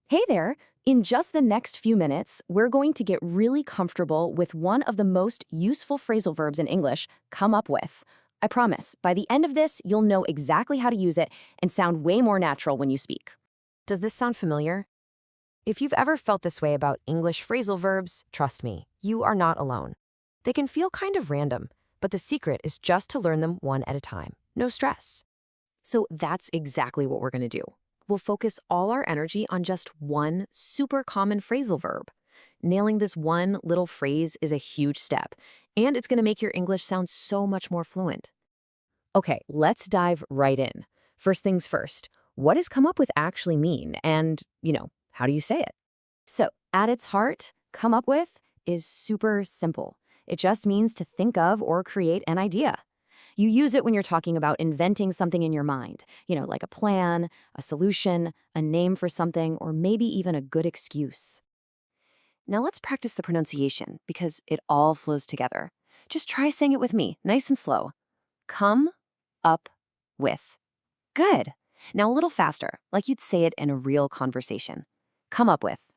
Hey there! In just the next few minutes, we're going to get really comfortable with one of the most useful phrasal verbs in English, come up with. I promise, by the end of this, you'll know exactly how to use it and sound way more natural when you speak. Does this sound familiar? If you've ever felt this way about English phrasal verbs, trust me, you are not alone. They can feel kind of random, but the secret is just to learn them one at a time. No stress. So that's exactly what we're going to do. We'll focus all our energy on just one super common phrasal verb. Nailing this one little phrase is a huge step, and it's going to make your English sound so much more fluent. Okay, let's dive right in. First things first, what does come up with actually mean? And, how do you say it? So, at its heart, come up with is super simple. It just means to think of or create an idea. You use it when you're talking about inventing something in your mind, like a plan, a solution, a name for something, or maybe even a good excuse. Now let's practice the pronunciation because it all flows together. Just try saying it with me, nice and slow. Come up with. Good. Now a little faster, like you'd say it in a real conversation. Come up with.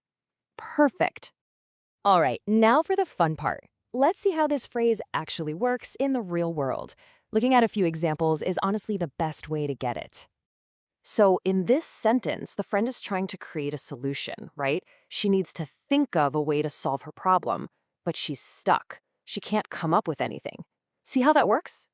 Perfect. All right, now for the fun part. Let's see how this phrase actually works in the real world. Looking at a few examples is honestly the best way to get it. So in this sentence, the friend is trying to create a solution, right? She needs to think of a way to solve her problem, but she's stuck. She can't come up with anything. See how that works?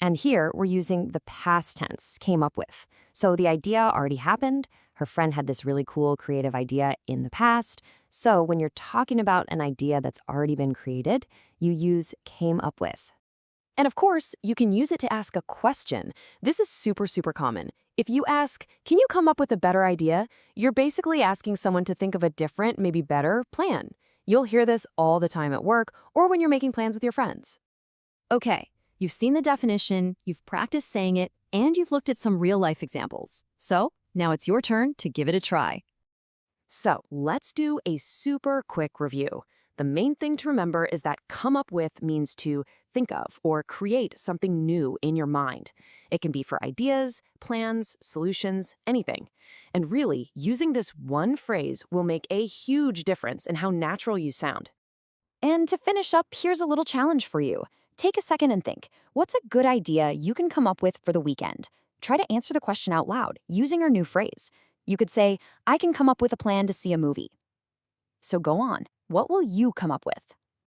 And here we're using the past tense, came up with. So the idea already happened. Her friend had this really cool creative idea in the past. So when you're talking about an idea that's already been created, you use came up with. And of course, you can use it to ask a question. This is super common. If you ask, can you come up with a better idea? You're basically asking someone to think of a different, maybe better, plan. You'll hear this all the time at work or when you're making plans with your friends. Okay, you've seen the definition, you've practiced saying it, and you've looked at some real-life examples. So now it's your turn to give it a try. So let's do a super quick review. The main thing to remember is that come up with means to think of or create something new in your mind. It can be for ideas, plans, solutions, anything. And really, using this one phrase will make a huge difference in how natural you sound. And to finish up, here's a little challenge for you. Take a second and think, what's a good idea you can come up with for the weekend? Try to answer the question out loud using our new phrase. You could say, I can come up with a plan to see a movie. So go on. What will you come up with?